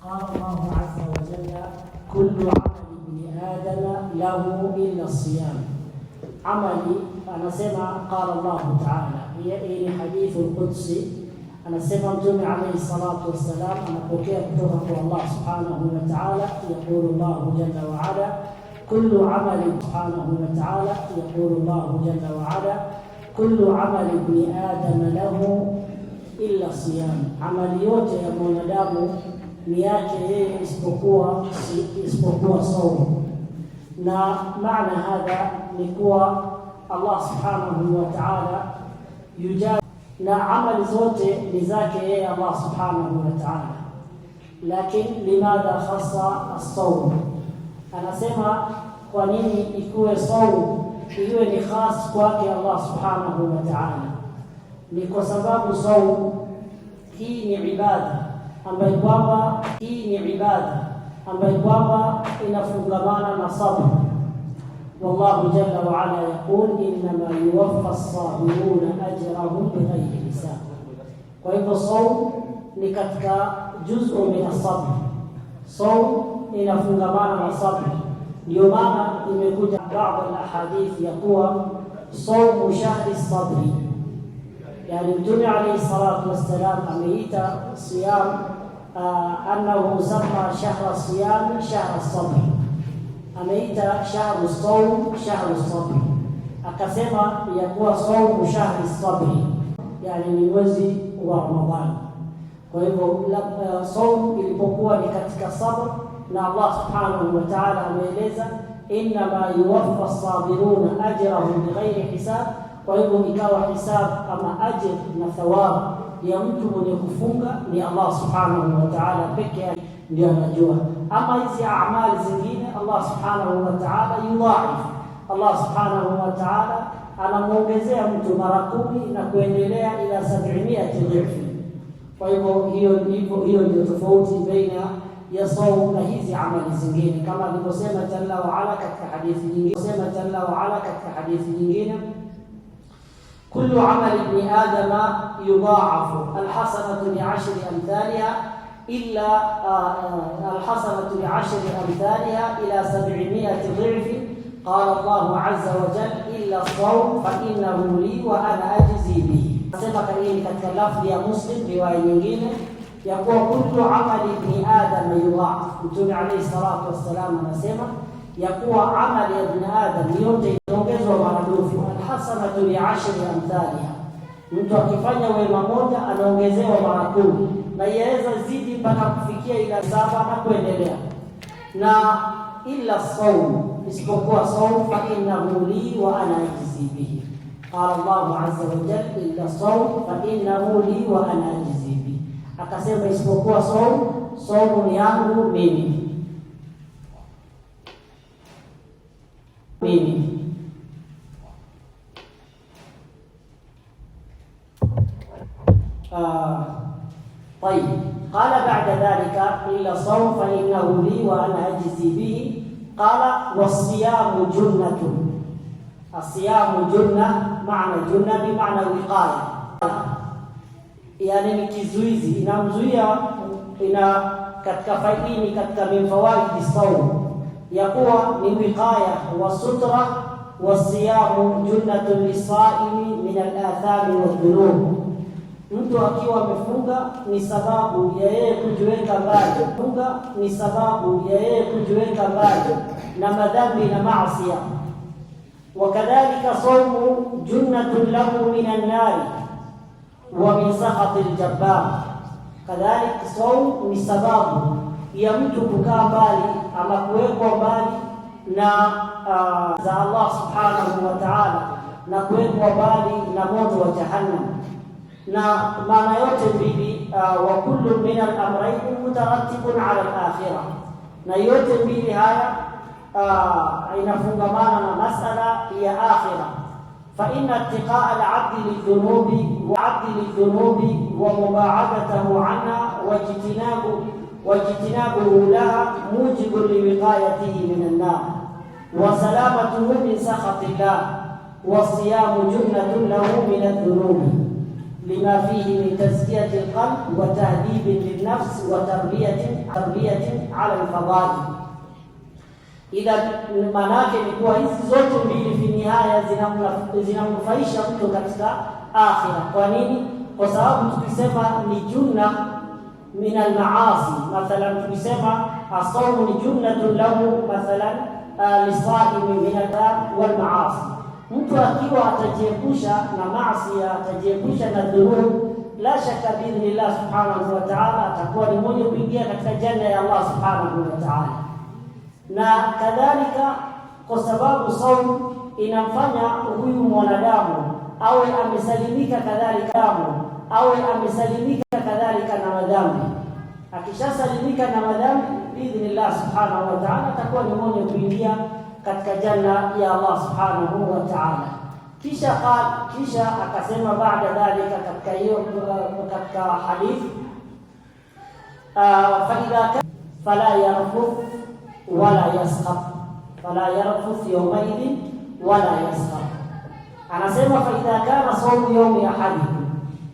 قال الله عز وجل: كل عمل ابن آدم له إلا الصيام. عملي anasema قال الله تعالى, hii ni hadithu al-Qudsi. Anasema Mtume alayhi salatu wassalam anapokea kutoka kwa Allah subhanahu wa ta'ala, yaqulu Allah jalla wa ala: kullu amali subhanahu wa ta'ala, yaqulu Allah jalla wa ala: kullu amali ibn Adam lahu illa siyam. Amali yote ya mwanadamu ni yake yeye isipokuwa saumu. Na maana hadha ni kuwa Allah subhanahu wa ta'ala yujali, na amali zote ni zake yeye Allah subhanahu wa ta'ala, lakini limadha khassa as-sawm? Anasema kwa nini ikuwe saumu iwe ni khas kwake Allah subhanahu wa ta'ala? Ni kwa sababu saumu hii ni ibada ambayo kwamba inafungamana na sabr. Wallahu jalla wa ala yaqul: innama yuwaffa as-sabiruna ajrahum bighayri hisab. Kwa hivyo saumu ni katika juz'u min as-sabr. Saumu inafungamana na sabr, ndio maana imekuja baadhi ya hadithi ya kuwa saumu shahri sabri. Yani Mtume alayhi salatu wassalam ameita siyam annahu sama shahra siyam shahra sabr, ameita shahru sawm shahru sabr, akasema ya kuwa saumu shahri sabri, yani ni mwezi wa Ramadhani. Kwa hivyo saumu ilipokuwa ni katika sabr, na Allah subhanahu wa ta'ala ameeleza innama yuwaffa as-sabiruna ajrahum bighayri hisab. Kwa hivyo ikawa hisab kama ajr na thawab ya mtu mwenye kufunga ni Allah subhanahu wa ta'ala peke yake ndio anajua. Ama hizi amali zingine Allah subhanahu wa ta'ala yudhaif, Allah subhanahu wa ta'ala anamuongezea mtu mara 10 na kuendelea ila 700 dhifu. Kwa hivyo hiyo ndio tofauti baina ya saumu na hizi amali zingine, kama alivyosema jalla wa ala katika hadithi nyingine: kullu amali ibn adama yudha'afu alhasanatu bi'ashri amthaliha illa alhasanatu bi'ashri amthaliha ila 700 dhif. Qala Allah azza wa jalla: illa as-sawm fa innahu li wa ana ajzi bihi. Sema katika lafzi ya Muslim, riwaya nyingine ya kuwa kullu amali ibn adam yudha'af. Mtume alayhi salatu wassalam anasema ya kuwa amali ya ibn adam yote inaongezwa maradufu. Alhasanatu bi'ashri amthaliha, mtu akifanya wema moja anaongezewa mara 10, na yaweza zidi mpaka kufikia ila 7 na kuendelea. Na illa sawm, isipokuwa sawm, fa innahu li wa ana ajzi bihi. Qala Allah azza wa jalla: illa sawm fa innahu li wa ana ajzi bihi. Akasema isipokuwa saumu ni yangu mimi. طيب. قال بعد ذلك: إلا صوم فإنه لي وأنا أجزي به. قال: والصيام جنة. الصيام جنة، معنى جنة بمعنى وقاية، yani ni kizuizi, inamzuia katika faidini, katika minfawaidi saum ya kuwa ni wiqaya wa sutra. Wasiyamu junnatun lisaimi min al-athami wadhunub. Mtu akiwa amefunga ni sababu ya yeye kujiweka mbali na madhambi na maasi. Wakadhalika saumu junnatun lahu min an-nar wa min sakhati al-jabbar. Kadhalika saumu ni sababu ya mtu kukaa mbali ama kuwekwa mbali na za Allah subhanahu wa ta'ala, na kuwekwa mbali na moto wa jahannam. Na maana yote mbili, wa kullu min al-amrayn mutarattibun ala al-akhirah, na yote mbili haya inafungamana na masala ya akhirah. Fa inna ittiqa'a al-'abdi lidhunubi wa muba'adatahu 'anha wajtinabuhu laha mujibun liwiqayatihi min an-nar wa salamatuhu min sakhati Allah. Wa siyamu junnatun lahu min adh-dhunubi. lima fihi min tazkiyati alqalb wa tahdhibin linnafs wa tarbiyatin ala alfadhali. Ila manake ni kuwa hizi zote mbili fi nihaya zinamnufaisha mtu katika akhira. Kwa nini? Kwa sababu tukisema ni junna min almaasi, mathalan tukisema as-sawm ni junnatun lahu mathalan lisaimi min al-adab wal maasi, mtu akiwa atajiepusha na maasi, atajiepusha na dhunub, la shaka biidhnillah subhanahu wa ta'ala atakuwa ni mmoja kuingia katika janna ya Allah subhanahu wa ta'ala. Na kadhalika kwa sababu saum inamfanya huyu mwanadamu awe amesalimika kadhalika na madhambi. Akishasalimika na madhambi biidhnillah subhanahu wa ta'ala atakuwa ni mmoja kuingia katika janna ya Allah subhanahu wa ta'ala. Kisha akasema baada dhalika katika hadithi fa idha fala yarfuth wala yarfuth yawmaidhin wala yaskhab. Anasema fa idha kana sawmu yawmi ahadikum,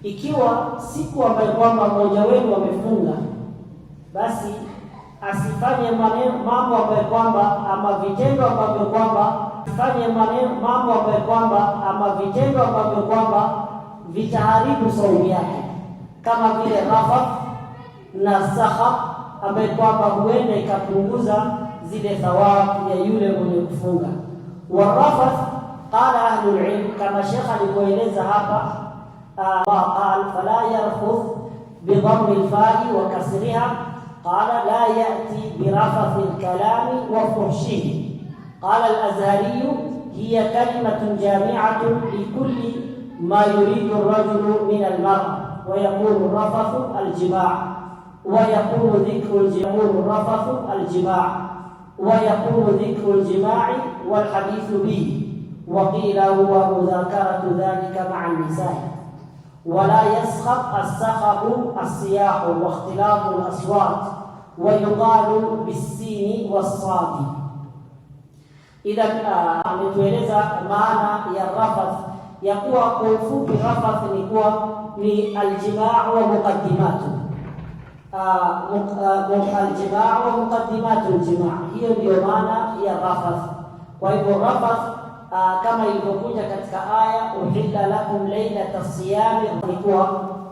ikiwa siku ambayo kwamba mmoja wenu amefunga, basi asifanye mambo ambayo kwamba ama vitendo ambavyo kwamba vitaharibu saumu yake, kama vile rafath na sakhab ambayo kwamba huenda ikapunguza zile thawabu ya yule mwenye kufunga. Wa rafath qala ahlul ilm, kama shekha alivyoeleza hapa, qala fala yarfuth bi dhammi al-fa'i wa kasriha, qala la ya'ti bi rafathi al-kalami wa fuhshihi. قال الأزهري هي كلمة جامعة لكل ما يريد الرجل من المرأة، ويكون الرفث الجماع، ويكون ذكر الجماع والحديث به، وقيل هو مذاكرة ذلك مع النساء. ولا يسخط السخط الصياح واختلاط الأصوات، ويقال بالسين والصاد. Idha ametueleza maana ya rafath, ya kuwa kwa ufupi rafath ni aljimaa wa muqaddimatu aljimaa. Hiyo ndio maana ya rafath. Kwa hivyo rafath kama ilivyokuja katika aya uhilla lakum laylata siyami,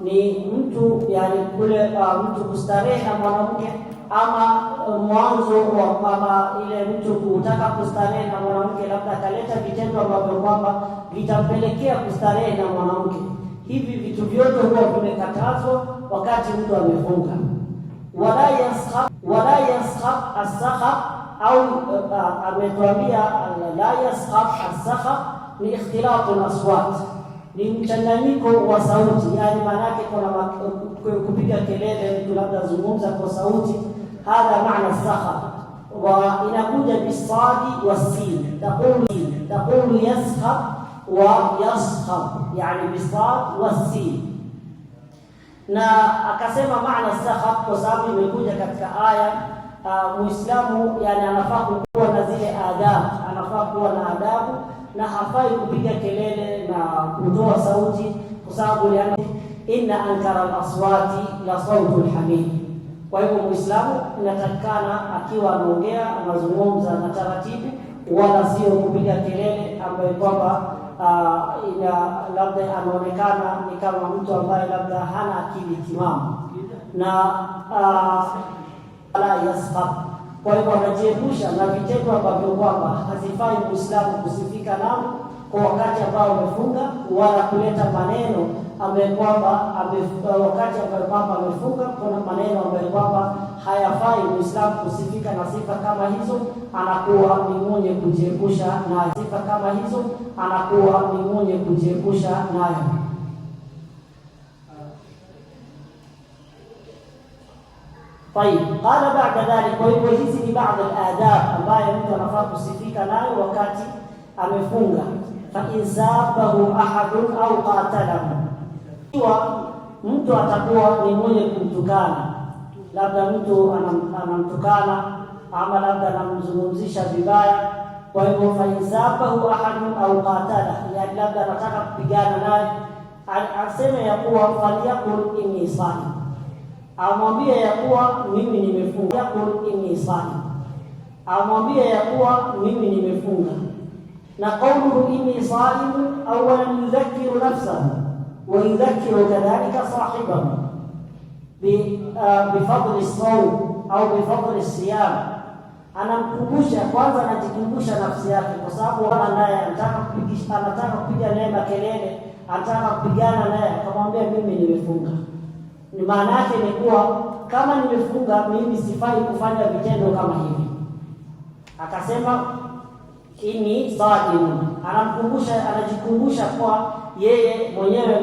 ni mtu yani kule mtu kustarehe na mwanamke, ama mwanzo wa kama ile mtu kutaka kustarehe na mwanamke, labda akaleta vitendo ambavyo kwamba vitampelekea kustarehe na mwanamke. Hivi vitu vyote huwa vimekatazwa wakati mtu amefunga. Wala yaskhab as-sakhab, au ametuambia la yaskhab as-sakhab ni ikhtilatu al-aswat, ni mchanganyiko wa sauti, yani maana yake kuna kupiga kelele, mtu labda zungumza kwa sauti. Hadha maana sakhab, wa inakuja bisadi wasin, taqulu yaskhab wa yaskhab, yani bisad wasin. Na akasema maana sakhab kwa sababu imekuja katika aya Muislamu yani anafaa kuwa na zile adabu, anafaa kuwa na adabu na hafai kupiga kelele na kutoa sauti, kwa sababu inna ankara al-aswati la sautul hamid. Kwa hivyo Muislamu inatakikana akiwa anaongea anazungumza na taratibu, wala sio kupiga kelele ambaye kwamba labda anaonekana ni kama mtu ambaye labda hana akili timamu. Na la yaskhab, kwa hivyo anajiepusha na vitendo ambavyo kwamba hazifai Muislamu kusifika nao kwa wakati ambao amefunga, wala kuleta maneno ambaye kwamba wakati ambao kwamba amefunga kuna maneno ambayo kwamba hayafai Muislamu kusifika na sifa kama hizo, anakuwa ni mwenye kujiepusha nayo. طيب قال بعد ذلك, kwa hivyo hizi ni baadhi ya adab ambayo mtu anafaa kusifika nayo wakati amefunga. Fa insabahu ahadun au qatalahu, ikiwa mtu atakuwa ni mwenye kumtukana, labda mtu anamtukana ama labda anamzungumzisha vibaya, kwa hivyo fa insabahu ahadun au qatalahu, yani labda anataka kupigana naye, aseme ya kuwa faliyakul inni saim, amwambie ya kuwa mimi nimefunga. Yakul inni saim, amwambie ya kuwa mimi nimefunga. Na qawluhu inni saim awalan yudhakkiru nafsahu wa yudhakkiru kadhalika sahibahu bifadli as-sawm au bifadli as-siyam. Anamkumbusha kwanza, anajikumbusha nafsi yake, kwa sababu naye anataka kupiga naye makelele, anataka kupigana naye, akamwambia mimi nimefunga. Ni maana yake ni kuwa kama nimefunga mimi sifai kufanya vitendo kama hivi. Akasema inni saim, anajikumbusha kwa yeye mwenyewe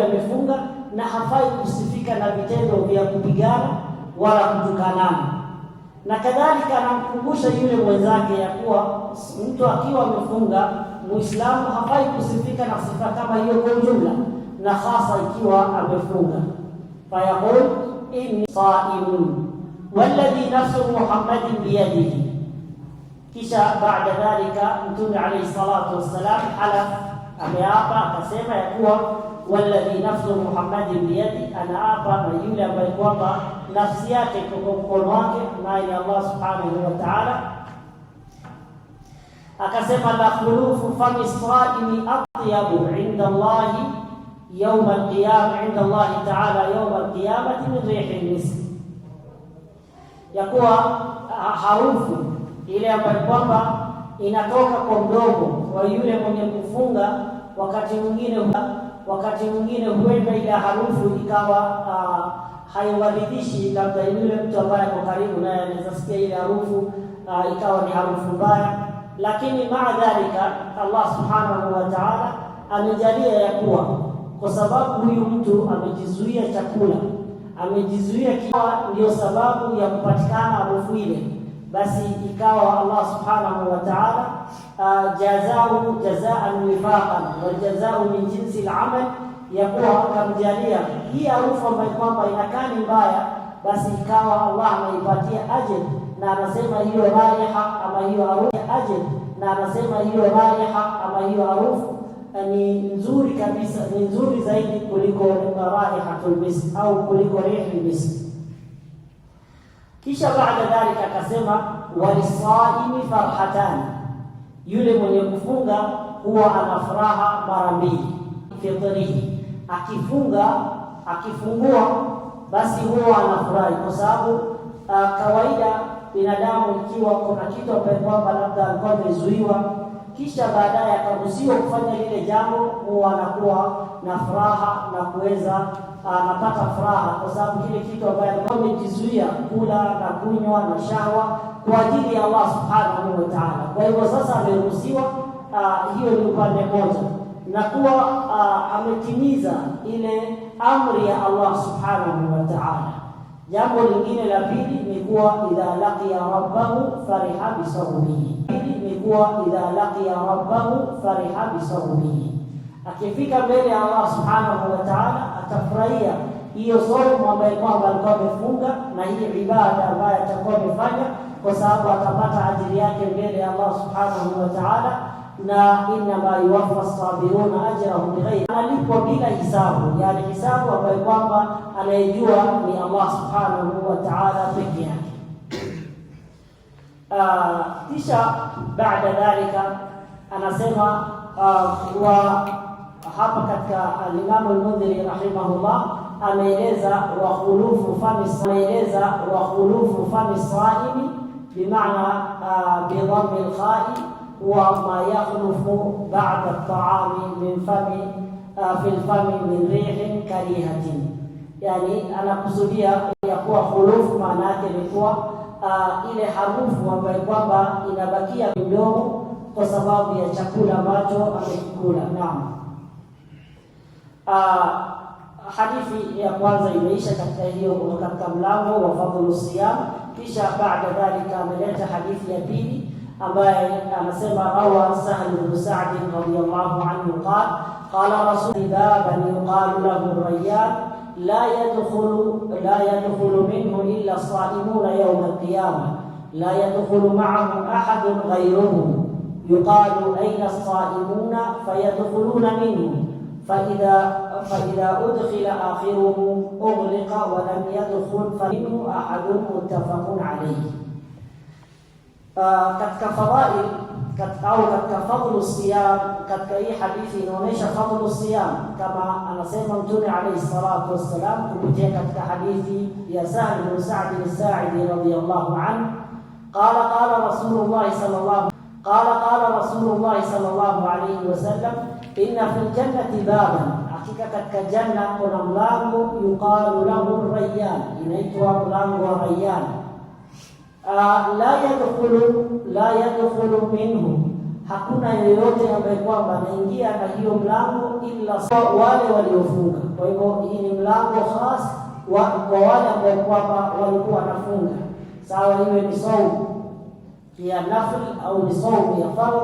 amefunga, na hafai kusifika na vitendo vya kupigana wala kutukanana. Na kadhalika anamkumbusha yule mwenzake ya kuwa mtu akiwa amefunga, Muislamu hafai kusifika na sifa kama hiyo kwa ujumla, na hasa ikiwa amefunga. Fayaqul inni saimun walladhi nafsu Muhammadin biyadihi. Kisha baada dhalika Mtume alayhi salatu wassalam ameapa akasema ya kuwa walladhi nafsu Muhammadin biyadi, anaapa na yule ambaye kwamba nafsi yake kwa mkono wake, naye ni Allah subhanahu wa ta'ala. Akasema la khulufu fami saimi atyabu inda Allah yawm al-qiyamah, inda Allah ta'ala yawm al-qiyamati min rihil misk, ya kuwa harufu ile ambayo kwamba inatoka kwa mdomo wa yule mwenye kufunga, wakati mwingine huenda ile harufu ikawa haiwaridhishi labda yule mtu ambaye ako karibu naye, anaweza sikia ile harufu ikawa ni harufu mbaya. Lakini maa dhalika Allah subhanahu wa ta'ala amejalia ya kuwa kwa sababu huyu mtu amejizuia chakula, amejizuia kiwa ndio sababu ya kupatikana harufu ile, basi ikawa Allah subhanahu wa ta'ala jazao jazaan wifaqan wal jazao min jinsi al-amal, ya kuwa akamjalia hii harufu ambayo kwamba inakaa ni mbaya, basi ikawa Allah ameipatia ajr, na anasema hiyo raiha ama hiyo harufu ajr, na anasema hiyo raiha ama hiyo harufu ni nzuri kabisa, ni nzuri zaidi kuliko raihatul misk au kuliko rihul misk. Kisha baada dhalika akasema walisaimi farhatani, yule mwenye kufunga huwa ana furaha mara mbili. Fitrihi, akifungua basi huwa anafurahi, kwa sababu kawaida binadamu ikiwa kuna kitu ambacho kwamba labda alikuwa amezuiwa kisha baadaye akaruhusiwa kufanya lile jambo, huwa anakuwa na furaha na kuweza anapata furaha, kwa sababu kile kitu ambacho alikuwa amejizuia kula na kunywa na shahwa kwa ajili ya Allah subhanahu wa ta'ala. Kwa hivyo sasa ameruhusiwa, hiyo ni upande mmoja, na kuwa ametimiza ile amri ya Allah subhanahu wa ta'ala. Jambo lingine la pili ni kuwa idha laqiya rabbahu fariha bisawmihi, fariha bisawmihi, akifika mbele ya Allah subhanahu wa ta'ala atafurahia hiyo somo ambayo kwamba alikuwa amefunga na hii ibada ambayo atakuwa amefanya, kwa sababu atapata ajili yake mbele ya Allah subhanahu wa ta'ala. Na inma yuwaffa as-sabiruna ajrahum bighayri, analipwa bila hisabu, yani hisabu ambayo kwamba anayejua ni Allah subhanahu wa ta'ala pekee yake. Kisha baada dhalika anasema wa hapa katika al-Imam al-Mundhiri rahimahullah ameeleza wa khulufu fami saimi bimaana bi dhammi al-kha'i wa ma yakhlufu ba'da at-ta'ami min fami fi al-fami min rihin karihatin, yani anakusudia ya kuwa khulufu maana yake ni kuwa ile harufu ambayo kwamba inabakia mdomo kwa sababu ya chakula ambacho amekula. Naam. Hadithi ya kwanza imeisha katika hiyo, katika mlango wa fadhlu siyam. Kisha baada dhalika ameleta hadithi ya pili ambaye anasema rawa Sahl ibn Sa'd radiyallahu anhu qala rasul baban yuqalu lahu Rayyan la yadkhulu minhu illa as-sa'imuna yawm al-qiyamah la yadkhulu ma'ahum ahadun ghayruhum yuqalu aina as-saimuna fayadkhuluna minhu فإذا أدخل آخرهم أغلق ولم يدخل فمنه أحد متفق عليه. Katika fadhail au katika fadlu siyam, katika hii hadithi inaonyesha fadlu siyam kama anasema Mtume alayhi salatu wassalam kupitia katika hadithi ya Sahal bin Sa'd al-Sa'idi radiyallahu anhu, qala Rasulullah sallallahu alayhi wasallam inna fil jannati baban, hakika katika janna kuna mlango yuqalu lahu Rayyan, inaitwa mlango wa Rayyan. La yadkhulu minhu, hakuna yeyote ambaye kwamba anaingia na hiyo mlango illa wale waliofunga. Kwa hivyo hii ni mlango khas kwa wale ambao kwamba walikuwa wanafunga, sawa iwe ni saumu ya nafl au ni saumu ya fardh.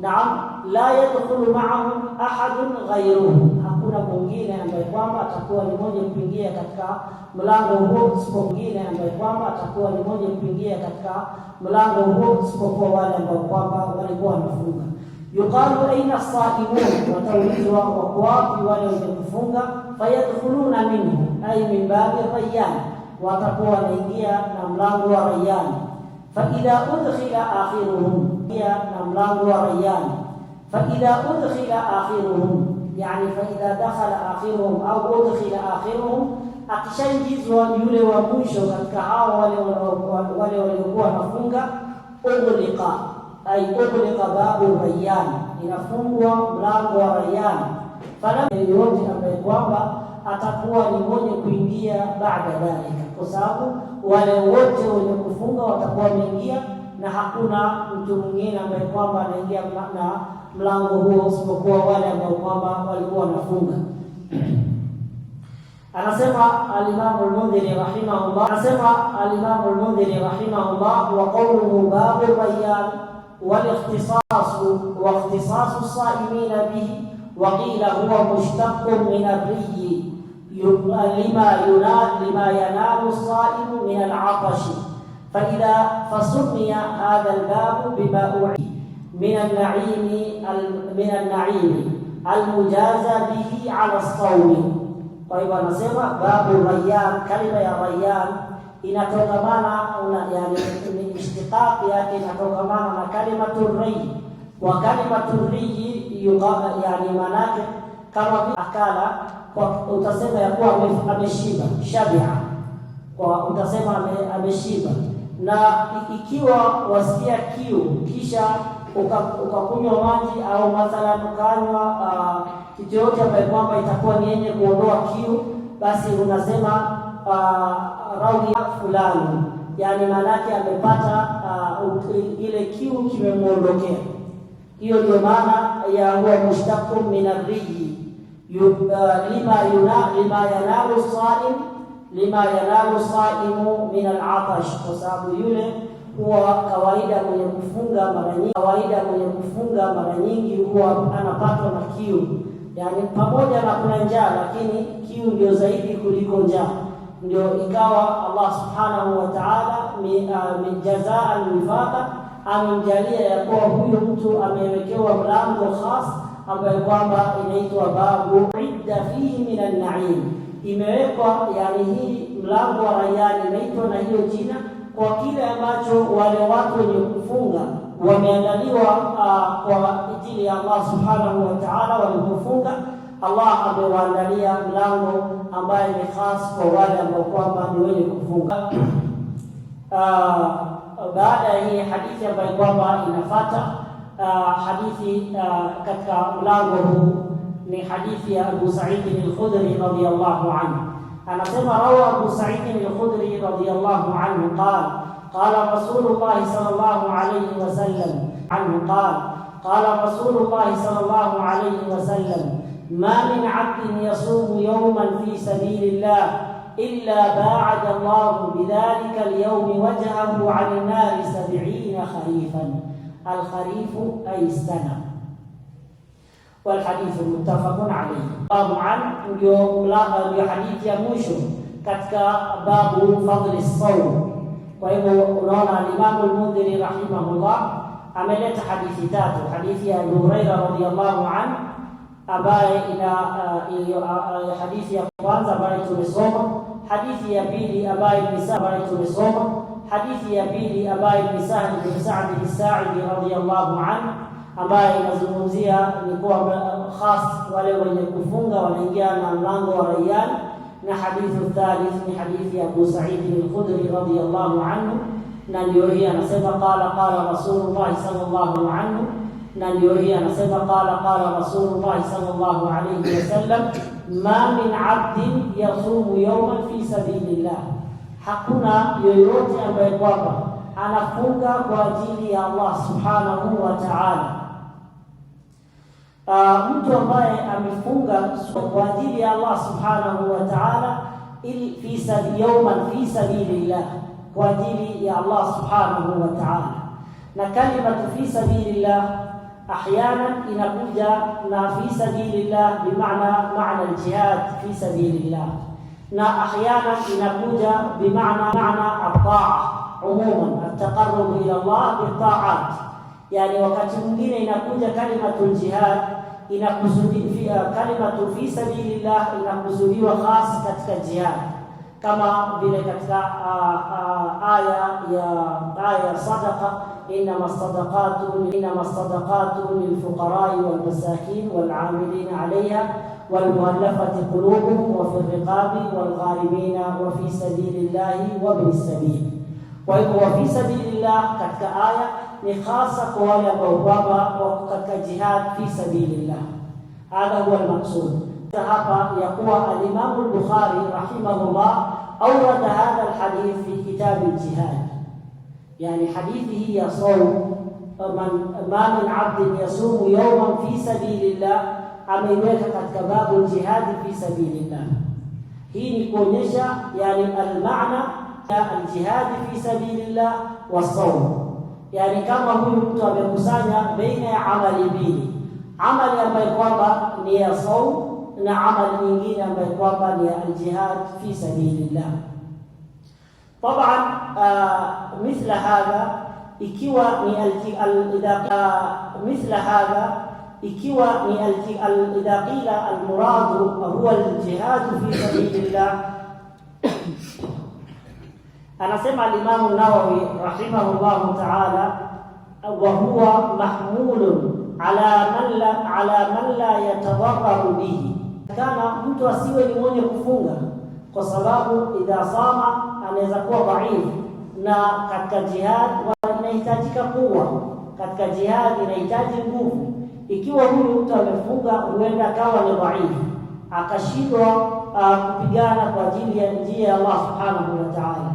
Naam, la yadkhulu ma'ahum ahadun ghayruhum, hakuna mwingine ambaye kwamba atakuwa ni mmoja kuingia katika mlango huo isipokuwa wale ambao kwamba walikuwa wanafunga. Yuqalu aina as-saimun, wataulizwa wako wapi wale wenye kufunga. Fayadkhuluna minhu ay min babi Rayyan, watakuwa wanaingia na mlango wa Rayyan. فإذا أدخل آخرهم يعني فإذا دخل آخرهم أو أدخل آخرهم, akishaingizwa yule wa mwisho katika hao wale waliokuwa wanafunga, ughliqa babu Rayyan, inafungwa mlango wa Rayyan. Fala yote ambaye kwamba atakuwa ni mwenye kuingia baada dhalika, kwa sababu wale wote wenye kufunga watakuwa wameingia na hakuna mtu mwingine ambaye kwamba anaingia na mlango huo isipokuwa wale ambao kwamba walikuwa wanafunga. Anasema al-Imam al-Mundhiri rahimahullah, wa qawluhu babu Rayyan wal ikhtisasu as-sa'imin bihi, wa qila huwa mushtaqqun min ar-riy lima yanalu as-sa'imu min al-'atash, فسمي هذا الباب بما أعي من النعيم المجازى به على الصوم. Kwa hivyo anasema babu Rayyan, kalima ya Rayyan inatokamana yani ishtiqaq yake inatokamana na kalimatu riy, wa kalimatu riy yani manake kama akala, kwa utasema ya kuwa ameshiba, shabia, kwa utasema ameshiba. Na ikiwa wasikia kiu kisha ukakunywa maji au mathalan ukanywa kitu yote ambayo kwamba itakuwa ni yenye kuondoa kiu, basi unasema rawi fulani, yani manake amepata ile kiu kimemuondokea. Hiyo ndio maana ya huwa mushtaqun min ar-riy lima yanalu saimu min al-'atash, kwa sababu yule huwa kawaida mwenye kufunga mara nyingi huwa anapatwa na kiu, yani pamoja na kuna njaa, lakini kiu ndio zaidi kuliko njaa. Ndio ikawa Allah subhanahu wa ta'ala min jazaan wifaqa amemjalia ya kuwa huyu mtu amewekewa mlango khas ambayo kwamba inaitwa babu idda fihi min an-na'im, imewekwa yani hii mlango wa Rayyan inaitwa na hiyo jina kwa kile ambacho wale watu wenye kufunga wameandaliwa kwa ajili ya Allah subhanahu wa ta'ala. Walipofunga Allah amewaandalia mlango ambaye ni khas kwa wale ambao kwamba ni wenye kufunga. Baada ya hii hadithi ambayo kwamba inafuata hadithi katika mlango huu ni hadithi ya Abu Sa'id al-Khudri radiyallahu anhu. Anasema rawa Abu Sa'id al-Khudri radiyallahu anhu qala Rasulullah sallallahu alayhi wasallam qala Rasulullah sallallahu alayhi wasallam ma min 'abdin yasumu yawman fi sabilillah illa ba'ada Allah bidhalika al-yawm wajhahu 'ala an-nar 70 kharifan. الخريف أي السنة. والحديث متفق عليه. طبعا ndio hadithi ya mwisho katika babu fadli as-sawm. Kwa hivyo unaona Imam al-Mundhiri rahimahullah ameleta hadithi tatu. Hadithi ya Abu Hurairah radhiyallahu anhu ambaye ina hadithi ya kwanza ambayo tumesoma, hadithi ya pili ambayo ni Sa'd ambayo tumesoma, hadithi ya pili ambayo ni Sa'd bin Sa'd al-Sa'idi radhiyallahu anhu ambaye inazungumzia ni kwa khas wale wenye kufunga wanaingia na mlango wa Rayyan, na hadithi thalith ni hadithi ya Abu Sa'id al-Khudri radhiyallahu anhu, na ndio hii anasema qala Rasulullah sallallahu anhu, na ndio hii anasema qala Rasulullah sallallahu alayhi wasallam, ma min 'abdin yasumu yawman fi sabilillah, hakuna yoyote ambaye kwamba anafunga kwa ajili ya Allah subhanahu wa ta'ala. Mtu ambaye amefunga kwa ajili ya Allah subhanahu wa ta'ala ili fi sabilillah, kwa ajili ya Allah subhanahu wa ta'ala. Na kalimatu fi sabilillah ahyanan inakuja na fi sabilillah bimaana al-jihad fi sabilillah, na ahyanan inakuja bimaana at-ta'a umuman, at-taqarrub ila Allah bi-ta'at. Yani wakati mwingine inakuja kalimatul jihad inakusudia kalimatu fi sabilillah inakusudiwa khas katika jihad, kama vile katika aya sadaqa, innama sadaqatu lilfuqara wal masakin wal 'amilin 'alayha wal mu'allafati qulubuhum wa fi riqabi wal gharimin wa fi sabilillah wa bis sabil. Kwa hivyo wa fi sabilillah katika aya ni hasa kwa wale ambao wako katika jihad fi sabilillah. Hadha huwa al-maqsud. Hapa ya kuwa al-Imam al-Bukhari rahimahullah awrada hadha al-hadith fi kitab al-jihad, yani hadithi hii ya sawm ma min 'abdin yasumu yawman fi sabilillah ameiweka katika babu al-jihad fi sabilillah. Hii ni kuonyesha yani al-maana al-jihad fi sabilillah wa sawm. Yani kama huyu mtu amekusanya baina ya amali mbili, amali ambayo kwamba ni ya saum na amali nyingine ambayo kwamba ni ya al-jihad fi sabilillah. Taban mithla hadha ikiwa ni idha qila al-murad huwa al-jihad fi sabilillah. Anasema al-Imam an-Nawawi rahimahullahu ta'ala, wa huwa mahmulun ala man la yatadarraru bihi, kana mtu asiwe ni mwenye kufunga, kwa sababu idha sama anaweza kuwa dhaifu, na katika jihad inahitajika kuwa katika jihad inahitaji nguvu. Ikiwa huyu mtu amefunga, huenda akawa ni dhaifu akashindwa kupigana kwa ajili ya njia ya Allah subhanahu wa ta'ala.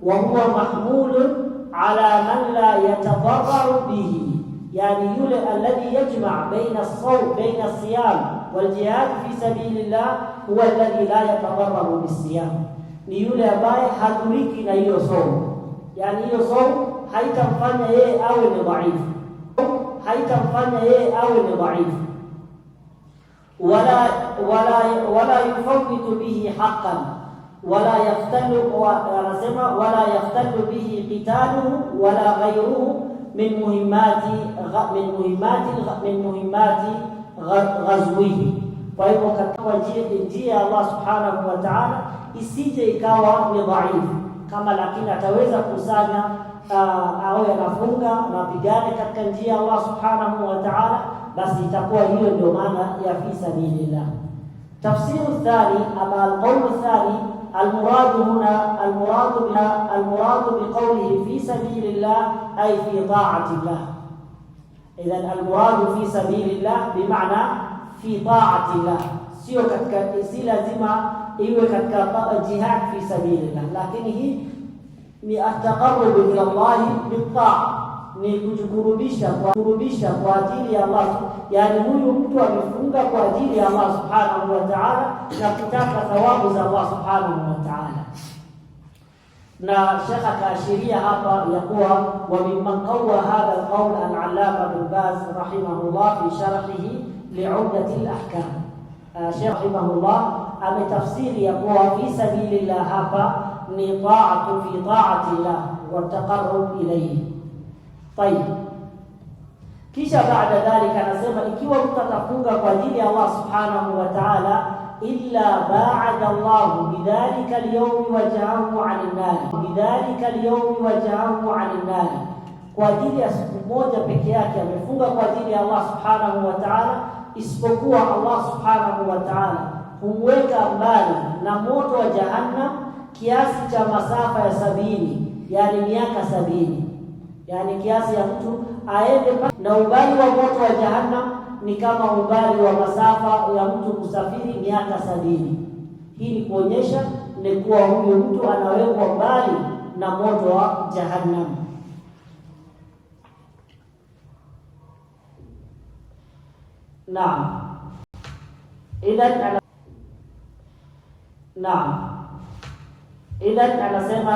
Wa huwa mahmulun ala man la yatadarraru bihi, yani yule alladhi yajma' baina as-sawm baina as-siyam wal jihad fi sabilillah huwa alladhi la yatadarraru bis-siyam, ni yule ambaye hadhuriki na hiyo somo. Yani hiyo somo haitamfanya yeye awe ni dhaifu, wala yufawitu bihi haqqan wala yaftalu, anasema wala yaftalu bihi qitaluhu wala ghayruhu min muhimmati ghazwihi. Kwa hivyo katika njia ya Allah subhanahu wa ta'ala isije ikawa ni dhaifu kama, lakini ataweza kusanya au anafunga na pigane katika njia ya Allah subhanahu wa ta'ala, basi itakuwa hiyo ndio maana ya fi sabilillah. Tafsiru thani ama al-qawl thani, المراد هنا المراد بقوله في سبيل الله أي في طاعة الله. إذن المراد في سبيل الله بمعنى في طاعة الله، sio katika si lazima iwe katika jihad fi sabilillah, lakini hii ni at-taqarrub ila Allah bi-ta'a, ni kujikurubisha kwa ajili ya Allah. Yani huyu mtu amefunga kwa ajili ya Allah subhanahu wa ta'ala na kutaka thawabu za Allah subhanahu wa ta'ala. Na Sheikh akaashiria hapa ya kuwa wa mimman qawwa hadha al-qawl al-allama bin Baz rahimahullah fi sharhihi li'uddat al-ahkam. Sheikh rahimahullah ametafsiri ya kuwa fi sabilillah hapa ni ta'atu fi ta'ati Allah wa taqarrub ilayhi. طيب Kisha baada dhalika anasema ikiwa mtu atafunga kwa ajili ya Allah subhanahu wa ta'ala, illa ba'ada Allah bidhalika al-yawmi wajhahu 'anil nar, bidhalika al-yawmi wajhahu 'anil nar, kwa ajili ya siku moja peke yake amefunga kwa ajili ya Allah subhanahu wa ta'ala, isipokuwa Allah subhanahu wa ta'ala humweka mbali na moto wa jahannam kiasi cha masafa ya 70, yani miaka 70, yani kiasi ya mtu aende, na umbali wa moto wa jahannam ni kama umbali wa masafa ya mtu kusafiri miaka 70. Hii ni kuonyesha ni kuwa huyo mtu anawekwa mbali na moto wa jahannam. Naam, idhan anasema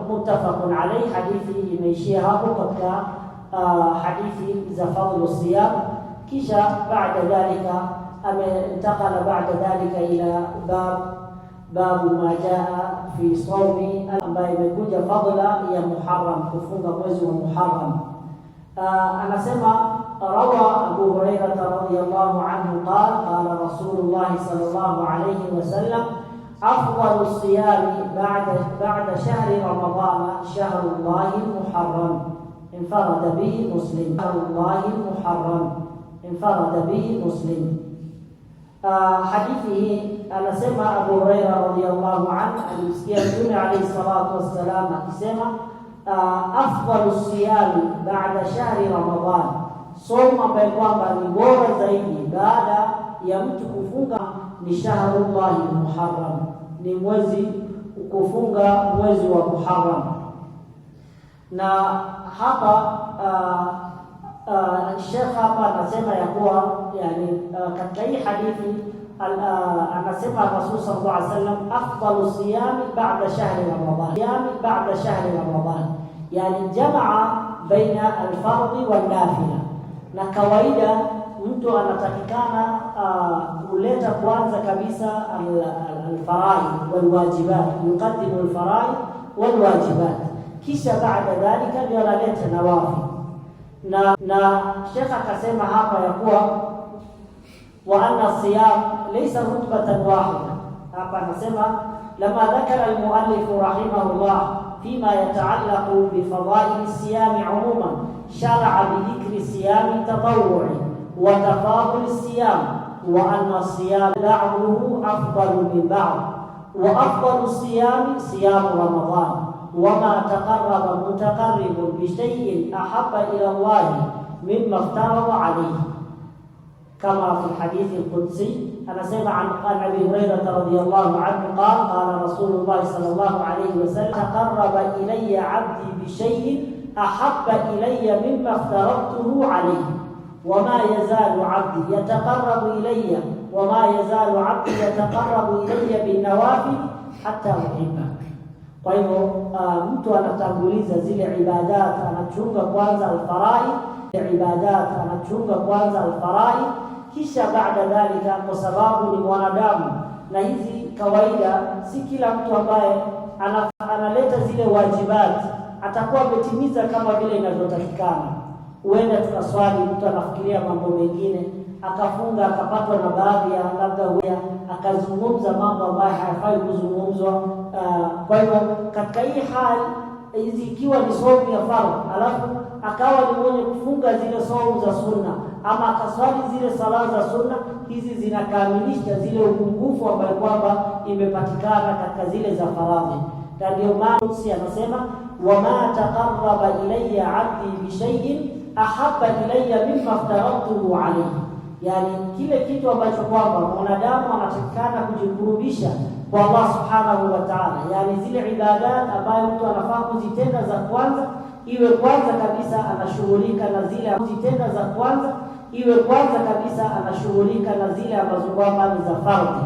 muttafaqun alayhi, hadithi imeishia hapo katika hadithi za fadhlu siyam. Kisha baada dhalika amentakala baada dhalika ila babu ma jaa fi sawmi, ambaye imekuja fadhila ya Muharram, kufunga mwezi wa Muharram. Anasema rawa Abu Hurairah radhiyallahu anhu qala qala Rasulullah sallallahu alayhi wasallam afdalu siyami ba'da shahri Ramadana shahrullahi Muharram انفرد به مسلم، الله المحرم انفرد به مسلم. حديثه anasema Abu Hurairah radhiyallahu anhu alisikia Mtume alayhi salatu wassalam akisema afdalu siyami ba'da shahri Ramadhan, somo ambayo kwamba ni bora zaidi baada ya mtu kufunga ni shahrullahi Muharram, ni mwezi kufunga mwezi wa Muharram. Na hapa Sheikh hapa anasema ya kuwa yani katika hii hadithi anasema Rasul sallallahu alaihi wasallam afdalu siyami ba'da shahri Ramadhan, siyami ba'da shahri Ramadhan, yani jamaa baina al-fardhi wal nafila. Na kawaida mtu anatakikana kuleta kwanza kabisa al-faraid wal wajibat, yuqaddimu al-faraid wal wajibat, kisha baada dhalika ndio analeta nawafi. Na Sheikh akasema hapa ya kuwa wa anna siyam laysa rutbatan wahida. Hapa anasema lama dhakara al-muallif rahimahullah fima yata'allaqu bi fadail siyam umuman, shar'a bi dhikri siyam tatawwu'i wa tafadul siyam, wa anna siyam ba'dahu afdalu min ba'd, wa afdalu siyam siyam Ramadan, وما تقرب متقرب بشيء أحب إلى الله مما افترض عليه، كما في الحديث القدسي. أنا سمع عن أبي هريرة رضي الله عنه قال قال رسول الله صلى الله عليه وسلم تقرب إلي عبدي بشيء أحب إلي مما افترضته عليه، وما يزال عبدي يتقرب إلي بالنوافل حتى أحبه. Kwa hivyo mtu anatanguliza zile ibadat, anachunga kwanza al-faraid, kisha baada dhalika, kwa sababu ni mwanadamu na hizi kawaida, si kila mtu ambaye analeta zile wajibat atakuwa ametimiza kama vile inavyotakikana. Huenda tunaswali, mtu anafikiria mambo mengine, akafunga akapatwa na baadhi ya labda akazungumza mambo ambayo hayafai kuzungumzwa. Kwa hivyo katika hii hali hizi, ikiwa ni saumu ya fardh alafu akawa ni mwenye kufunga zile saumu za sunna ama akaswali zile sala za sunna, hizi zinakamilisha zile upungufu ambayo kwamba imepatikana katika zile za faradhi. Ndio maana anasema wama taqarraba ilayya 'abdi bi shay'in ahabba ilayya mimma aftaradtuhu alayhi, yani kile kitu ambacho kwamba mwanadamu anatakikana kujikurubisha kwa Allah subhanahu wa ta'ala, yani zile ibadat ambayo mtu anafaa kuzitenda za kwanza, iwe kwanza kabisa anashughulika na zile kuzitenda za kwanza, iwe kwanza kabisa anashughulika na zile ambazo kwamba ni za fardhi.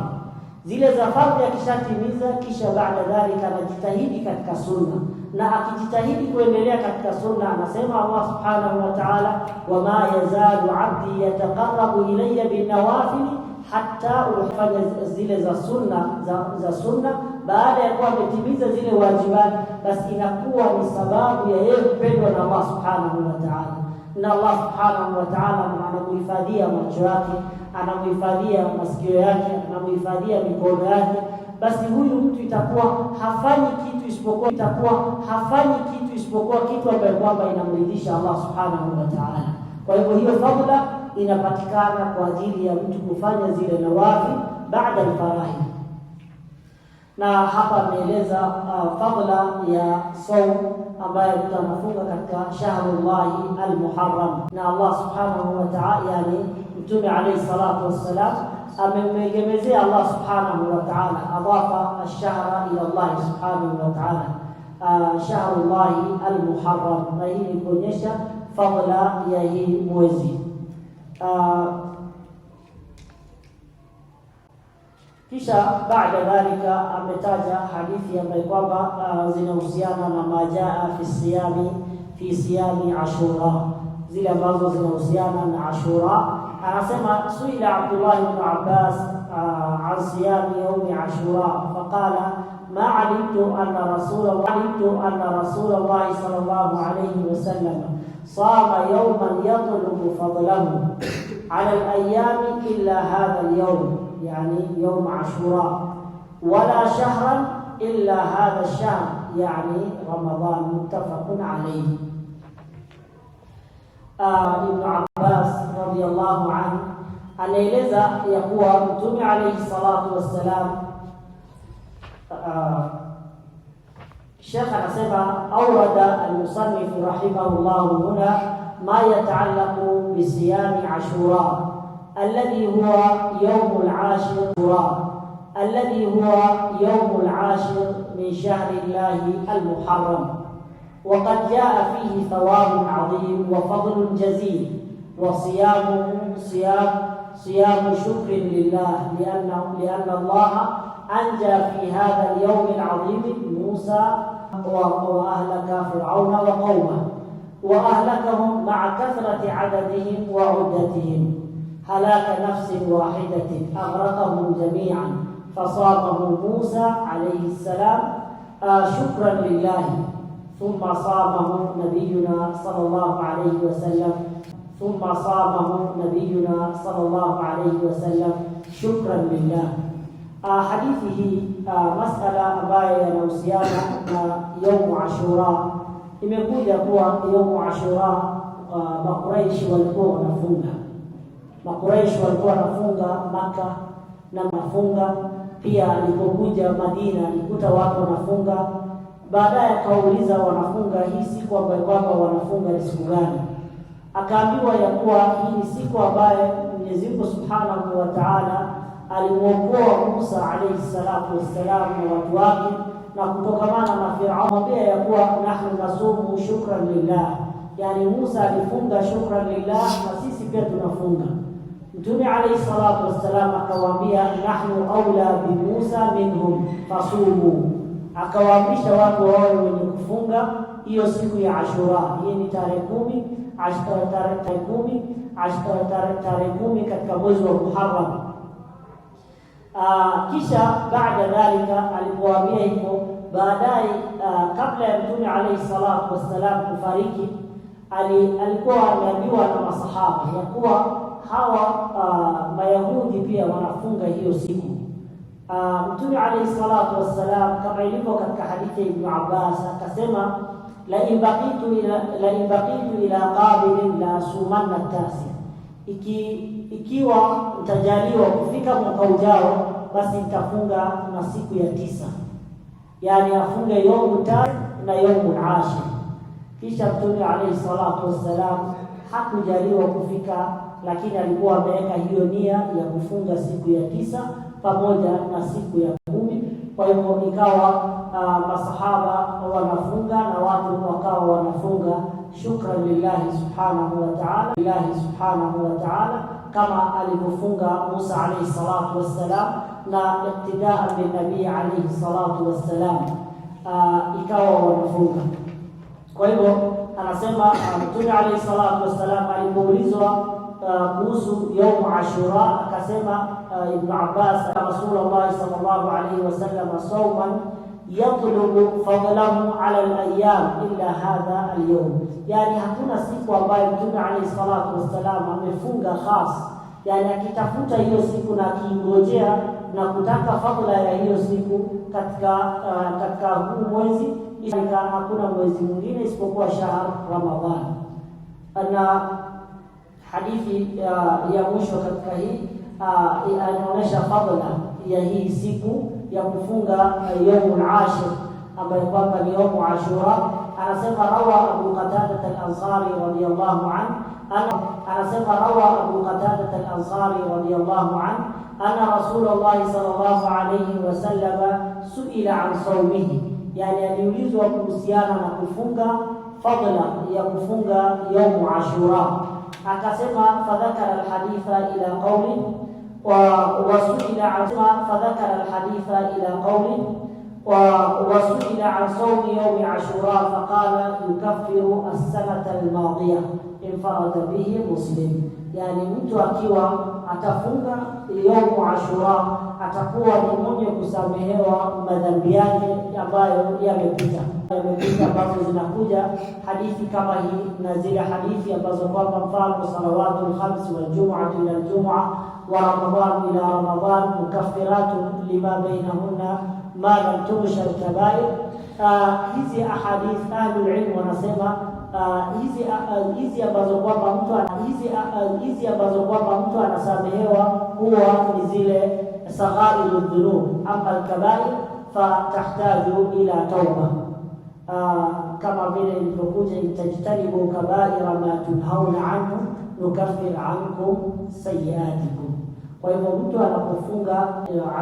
Zile za fardhi akishatimiza, kisha baada dhalika anajitahidi katika sunna, na akijitahidi kuendelea katika sunna, anasema Allah subhanahu wa ta'ala wama yazalu 'abdi yataqarrabu ilayya bin nawafil hatta ufanya zile za sunna baada ya kuwa ametimiza zile wajibat, basi inakuwa ni sababu ya yeye kupendwa na Allah subhanahu wa ta'ala. na Allah subhanahu wa ta'ala anamuhifadhia macho yake, anamuhifadhia masikio yake, anamuhifadhia mikono yake, basi huyu mtu itakuwa hafanyi kitu isipokuwa kitu ambacho kwamba inamridhisha Allah subhanahu wa ta'ala. Kwa hivyo hiyo fadhila inapatikana kwa ajili ya mtu kufanya zile nawafi baada al-faraid. Na hapa ameeleza fadhila ya saum ambayo tunafunga katika shahrullah al-Muharram, na Allah subhanahu wa ta'ala, yani Mtume alayhi salatu wassalam amemwegemezea Allah subhanahu wa ta'ala, adafa ash-shahra ila Allah subhanahu wa ta'ala, shahrullah al-Muharram, na hii ni kuonyesha fadhila ya hii mwezi. Kisha baada dhalika ametaja hadithi ambayo kwamba zinahusiana na majaa fi siyami Ashura, zile ambazo zinahusiana na Ashura. Anasema suila Abdullah ibn Abbas an siyami yawmi Ashura faqala ma alimtu anna Rasulullah sallallahu alayhi wasallam sama yawman yatlubu fadlahu ala al-ayyami illa hadha al-yawm, يعني يوم عاشوراء، ولا شهرا إلا هذا الشهر يعني رمضان، متفق عليه. ابن عباس رضي الله عنه anaeleza ya kuwa Mtume alayhi salatu wassalam, Sheikh anasema awrada al-musannif rahimahullah huna ma yata'allaqu bi siyami Ashura الذي هو يوم العاشر من شهر الله المحرم، وقد جاء فيه ثواب عظيم وفضل جزيل، وصيامه صيام شكر لله لأن الله أنجى في هذا اليوم العظيم موسى وأهلك فرعون وقومه، وأهلكهم مع كثرة عددهم وعدتهم هلاك نفس واحدة أغرقهم جميعا، فصامه موسى عليه السلام شكرا لله، ثم صامه نبينا صلى الله عليه وسلم شكرا لله. hadithi hii masala ambayo yanahusiana na yaumu Ashura, imekuja kuwa yaumu Ashura Makuraishi walikuwa wanafunga. Makuraishi walikuwa wanafunga Maka na nafunga pia. Alipokuja Madina alikuta watu wanafunga. Baadaye akauliza wanafunga hii siku ambayo kwamba wanafunga ni siku gani? Akaambiwa ya kuwa hii ni siku ambayo Mwenyezi Mungu Subhanahu wa Ta'ala alimuokoa Musa alayhi salatu wassalam na watu wake na kutokamana na Firaun, pia ya kuwa nahnu nasumu shukran lillah, yani Musa alifunga shukran lillah na sisi pia tunafunga. Mtume alayhi salatu wassalam akawaambia nahnu aula bi Musa minhum fasumu, akawaamrisha watu wao wenye kufunga hiyo siku ya Ashura. Hii ni tarehe 10 katika mwezi wa Muharram. Kisha baada dhalika alipowaambia hivyo, baadaye kabla ya Mtume alayhi salatu wassalam kufariki, alikuwa ameambiwa na masahaba ya kuwa hawa Mayahudi pia wanafunga hiyo siku. Mtume alayhi salatu wassalam kama ilivyo katika hadithi ya Ibn Abbas akasema la in baqitu ila qabilin la sumanna tasi, ikiwa utajaliwa kufika mwaka ujao basi nitafunga na siku ya 9, yani afunge yaumu 9 na yaumu 10. Kisha Mtume alayhi salatu wassalam hakujaliwa kufika, lakini alikuwa ameweka hiyo nia ya kufunga siku ya 9 pamoja na siku ya 10. Kwa hivyo ikawa masahaba wanafunga na watu wakawa wanafunga shukran lillahi subhanahu wa ta'ala, kama alivyofunga Musa alayhi salatu wassalam na iktidaan bin nabii alayhi salatu wassalam, ikawa wanafunga. Kwa hivyo anasema Mtume alayhi salatu wassalam alipoulizwa kuhusu yaumu Ashura akasema Ibn Abbas Rasulullah sallallahu alayhi wasallam sauman yatlubu fadlahu ala al-ayyam illa hadha al-yawm, yani hakuna siku ambayo Mtume alayhi salatu wassalam amefunga khas, yani akitafuta hiyo siku na akingojea na kutaka fadhila ya hiyo siku katika huu mwezi, hakuna mwezi mwingine isipokuwa shahr Ramadhan. Na hadithi ya mwisho katika hii inaonyesha fadhila ya hii siku ya kufunga yaumul ashir ambayo kwamba ni yaumu Ashura. Anasema rawa Abu Qatadah al-Ansari radiyallahu anhu, anna Rasulullah sallallahu alayhi wasallam suila an sawmihi, yani aliulizwa kuhusiana na kufunga, fadhila ya kufunga yaumu Ashura. Akasema fadhakara alhaditha ila qawli وسئل عن صوم يوم عاشوراء فقال يكفر السنة الماضية انفرد به مسلم. Yani mtu akiwa atafunga yaumu Ashura atakuwa ni mwenye kusamehewa madhambi yake ambayo yamepita, ambazo zinakuja hadithi kama hii na zile hadithi ambazo kwamba mfano salawatul khams wal jumu'atu ila al-jumu'ah wa Ramadhan ila Ramadhan mukaffiratun lima bainahunna ma lam tughsha al-kaba'ir. Hizi ahadith ahlul ilm wanasema hizi ambazo kwamba mtu anasamehewa huwa ni zile saghairu dhunub, amma al-kaba'ir fatahtaju ila tauba, kama vile ilivyokuja itajtanibu kaba'ira ma tunhauna anhu nukaffir ankum sayiatikum. Kwa hivyo mtu anapofunga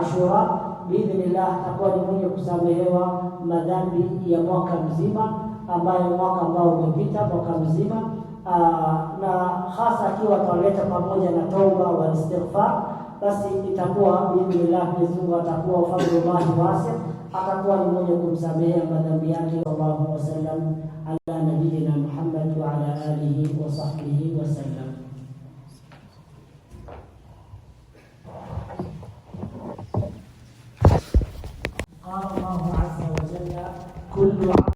Ashura biidhnillah atakuwa ni mwenye kusamehewa madhambi ya mwaka mzima, ambayo mwaka ambao umepita, mwaka mzima, na hasa akiwa ataleta pamoja na tauba wa istighfar, basi itakuwa biidhnillah Mwenyezi Mungu atakuwa fadlullahi wasi, atakuwa ni mwenye kumsamehea madhambi yake. Sallallahu alaihi wasallam ala nabiyina Muhammad wa ala alihi wa sahbihi wasallam. قال الله عز وجل كل